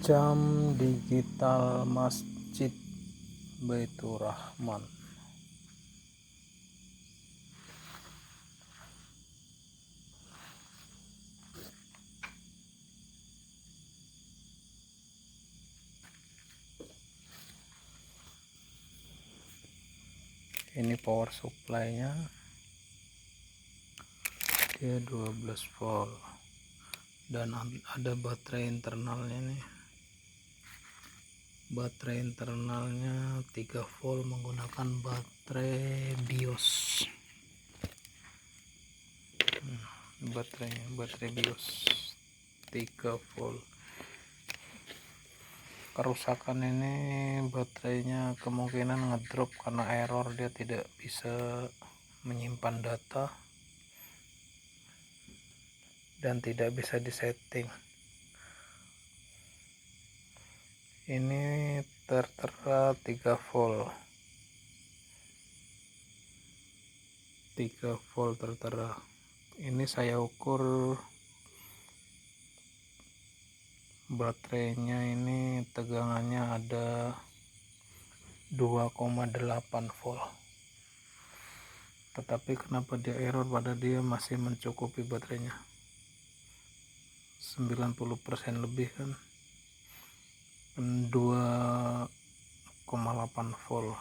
Jam digital Masjid Baitur Rahman. Ini power supply-nya, dia 12 volt dan ada baterai internalnya nih. Baterai internalnya 3 volt menggunakan baterai BIOS. Baterai BIOS 3 volt. Kerusakan ini baterainya kemungkinan ngedrop karena error, dia tidak bisa menyimpan data dan tidak bisa disetting. Ini tertera 3 volt tertera. Ini saya ukur baterainya, ini tegangannya ada 2,8 volt, tetapi kenapa dia error, pada dia masih mencukupi baterainya 90% lebih kan, 2,8 volt.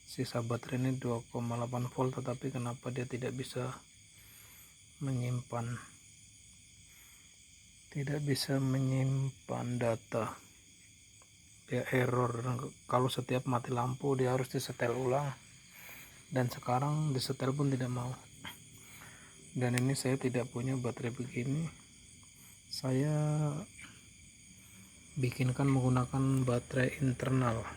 Sisa baterai ini 2,8 volt, tetapi kenapa dia tidak bisa menyimpan data, dia error. Kalau setiap mati lampu dia harus disetel ulang, dan sekarang disetel pun tidak mau. Dan ini saya tidak punya baterai begini, saya bikinkan menggunakan baterai internal,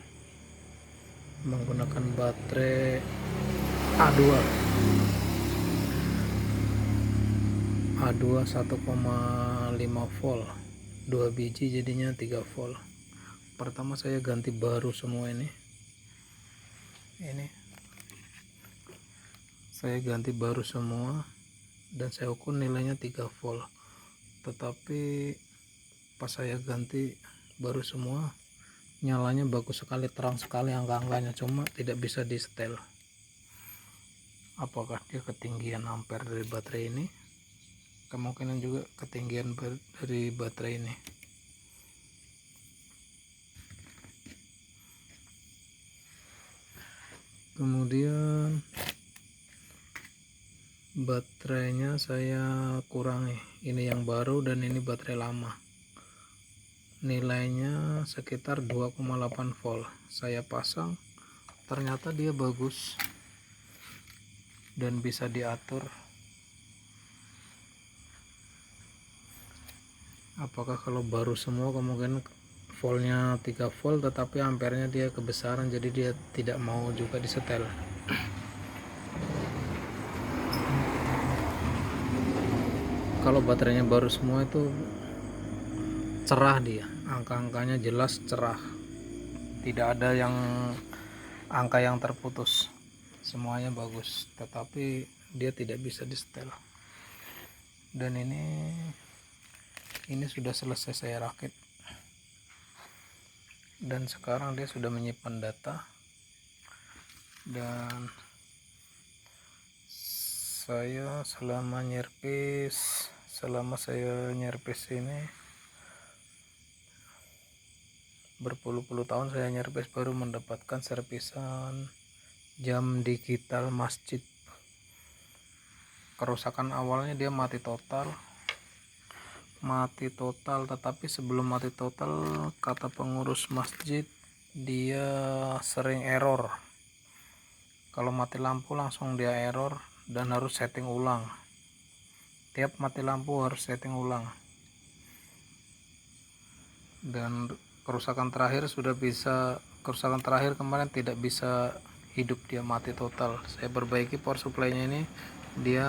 menggunakan baterai A2 1,5 volt, 2 biji jadinya 3 volt. Pertama saya ganti baru semua ini saya ganti baru semua dan saya ukur nilainya 3 volt, tetapi pas saya ganti baru semua nyalanya bagus sekali, terang sekali angka-angkanya, cuma tidak bisa di setel. Apakah dia ketinggian ampere dari baterai ini? Kemungkinan juga ketinggian dari baterai ini. Kemudian baterainya saya kurangi, ini yang baru dan ini baterai lama, nilainya sekitar 2,8 volt. Saya pasang, ternyata dia bagus dan bisa diatur. Apakah kalau baru semua kemungkinan voltnya 3 volt, tetapi ampernya dia kebesaran, jadi dia tidak mau juga disetel. Kalau baterainya baru semua itu cerah, dia angka-angkanya jelas cerah, tidak ada yang angka yang terputus, semuanya bagus, tetapi dia tidak bisa disetel. Dan ini sudah selesai saya rakit, dan sekarang dia sudah menyimpan data. Dan saya selama saya nyerpis ini berpuluh-puluh tahun saya nyerpis, baru mendapatkan servisan jam digital masjid. Kerusakan awalnya dia mati total, tetapi sebelum mati total, kata pengurus masjid, dia sering error. Kalau mati lampu langsung dia error dan harus setting ulang. Tiap mati lampu harus setting ulang. Dan kerusakan terakhir kemarin tidak bisa hidup, dia mati total. Saya perbaiki power supply-nya ini, dia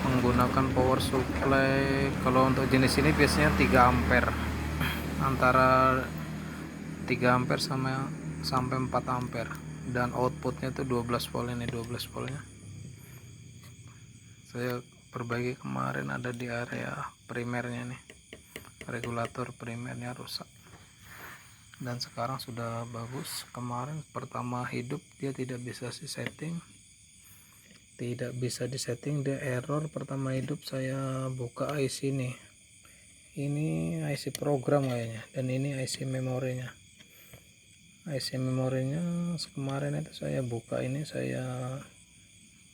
menggunakan power supply, kalau untuk jenis ini biasanya 3 ampere, antara 3 ampere sampai 4 ampere, dan outputnya itu 12 volt. Ini 12 voltnya saya perbaiki kemarin, ada di area primernya nih. regulator primernya rusak, dan sekarang sudah bagus. Kemarin pertama hidup dia tidak bisa disetting, dia error. Pertama hidup saya buka IC nih, ini IC program kayaknya, dan ini IC memorinya. Kemarin itu saya buka ini, saya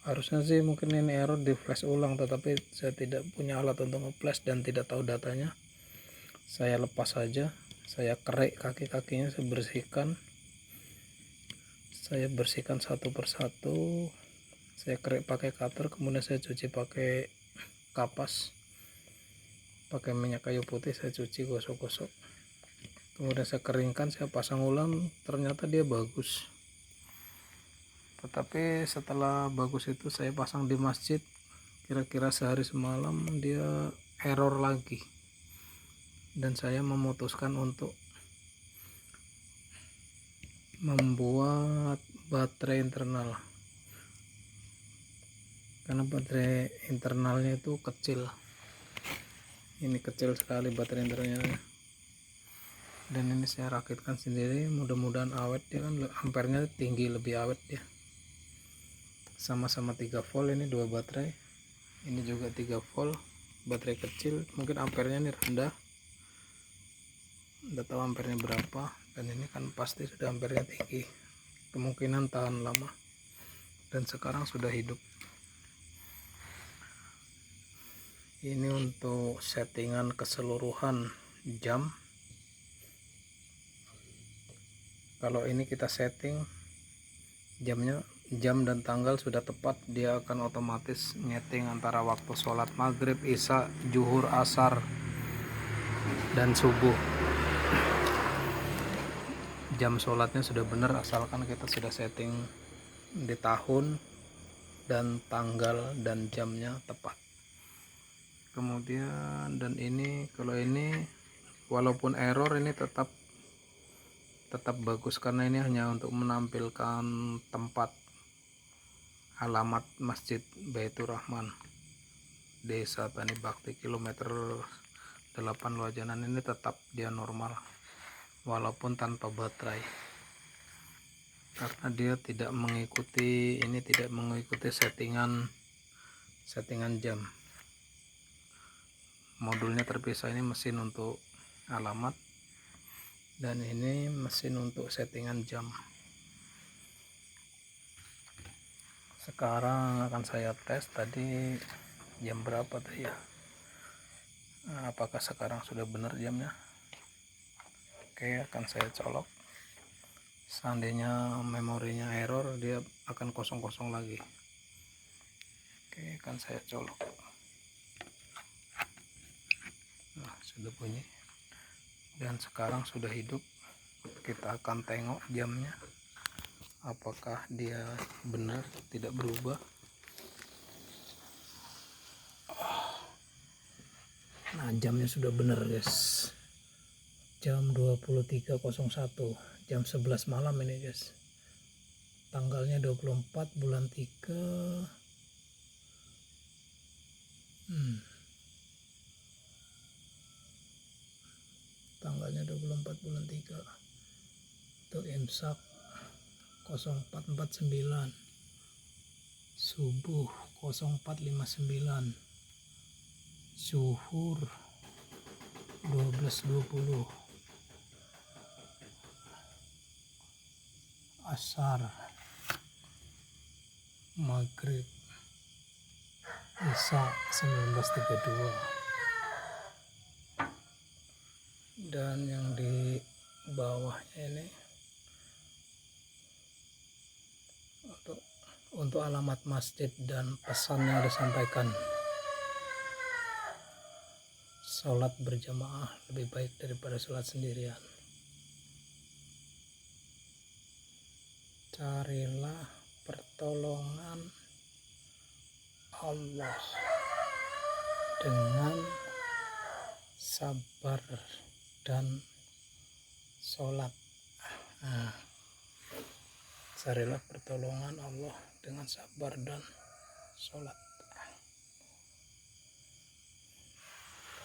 harusnya sih mungkin ini error di flash ulang, tetapi saya tidak punya alat untuk nge-flash dan tidak tahu datanya. Saya lepas saja, saya kerik kaki-kakinya, saya bersihkan satu persatu, saya kerik pakai cutter, kemudian saya cuci pakai kapas, pakai minyak kayu putih, saya cuci, gosok-gosok, kemudian saya keringkan, saya pasang ulang. Ternyata dia bagus, tetapi setelah bagus itu saya pasang di masjid, kira-kira sehari semalam dia error lagi, dan saya memutuskan untuk membuat baterai internal, karena baterai internalnya itu kecil. Ini kecil sekali baterai internalnya, dan ini saya rakitkan sendiri. Mudah-mudahan awet, dia kan ampernya tinggi, lebih awet dia. Sama-sama 3 volt, ini dua baterai, ini juga 3 volt, baterai kecil, mungkin ampernya ini rendah, nggak tahu ampernya berapa. Dan ini kan pasti sudah ampernya tinggi, kemungkinan tahan lama, dan sekarang sudah hidup. Ini untuk settingan keseluruhan jam. Kalau ini kita setting jamnya, jam dan tanggal sudah tepat, dia akan otomatis nyeting antara waktu sholat maghrib, isya, zuhur, asar, dan subuh. Jam sholatnya sudah benar, asalkan kita sudah setting di tahun dan tanggal dan jamnya tepat. Kemudian, dan ini, kalau ini walaupun error, ini tetap bagus, karena ini hanya untuk menampilkan tempat, alamat Masjid Baitur Rahman, Desa Tani Bakti, kilometer 8 Wajanan. Ini tetap dia normal walaupun tanpa baterai, karena dia tidak mengikuti settingan jam. Modulnya terpisah, ini mesin untuk alamat dan ini mesin untuk settingan jam. Sekarang akan saya tes, tadi jam berapa tuh ya, apakah sekarang sudah benar jamnya. Oke, akan saya colok. Seandainya memorinya error, dia akan kosong-kosong lagi. Oke, akan saya colok. Nah, sudah bunyi dan sekarang sudah hidup. Kita akan tengok jamnya, apakah dia benar tidak berubah. Nah, jamnya sudah benar guys, jam 23.01, jam 11 malam ini guys, tanggalnya 24 bulan 3. Tanggalnya 24 bulan 3 itu imsak 0449, subuh 0459, zuhur 12.20, asar, maghrib, isya 19.32. Dan yang di bawahnya ini untuk alamat masjid dan pesan yang disampaikan. Sholat berjamaah lebih baik daripada sholat sendirian. Carilah pertolongan Allah dengan sabar dan sholat. Nah, carilah pertolongan Allah dengan sabar dan sholat.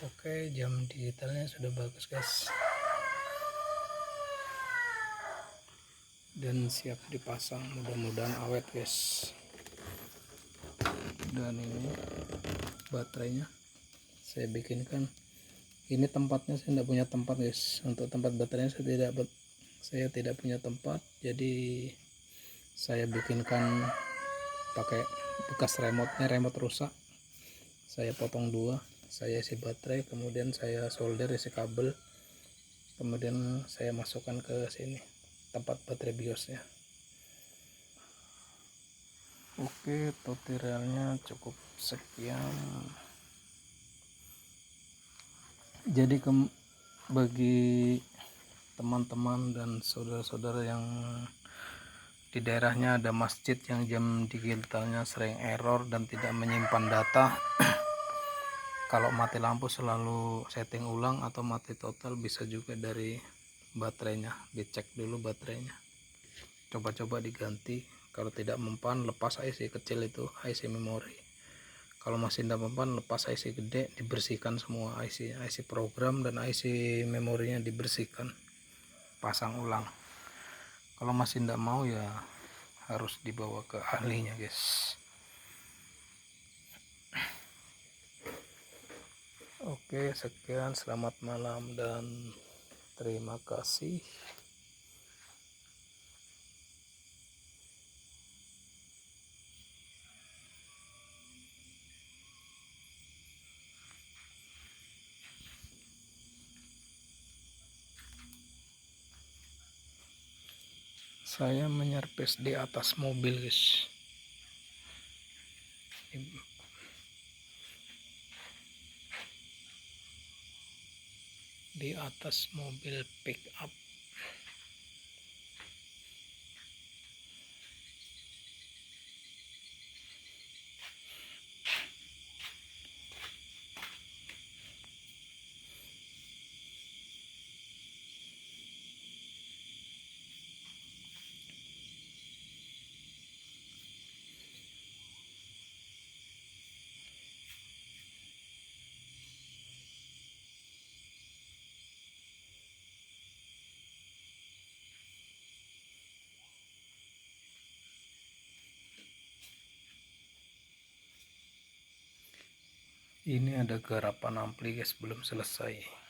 Oke, jam digitalnya sudah bagus guys, dan siap dipasang, mudah-mudahan awet guys. Dan ini baterainya saya bikinkan. Ini tempatnya saya tidak punya tempat guys, untuk tempat baterainya saya tidak punya tempat, jadi saya bikinkan pakai bekas remote rusak. Saya potong dua, saya isi baterai, kemudian saya solder isi kabel, kemudian saya masukkan ke sini tempat baterai biosnya. Oke, tutorialnya cukup sekian. Jadi bagi teman-teman dan saudara-saudara yang di daerahnya ada masjid yang jam digitalnya sering error dan tidak menyimpan data, kalau mati lampu selalu setting ulang atau mati total, bisa juga dari baterainya. Dicek dulu baterainya, coba-coba diganti. Kalau tidak mempan, lepas IC kecil itu, IC memori. Kalau masih tidak mempan, lepas IC gede, dibersihkan semua IC program dan IC memorinya dibersihkan, pasang ulang. Kalau masih tidak mau, ya harus dibawa ke ahlinya guys. Oke, sekian, selamat malam dan terima kasih. Saya menyervis di atas mobil guys, di atas mobil pick up. Ini ada garapan ampli guys, belum selesai.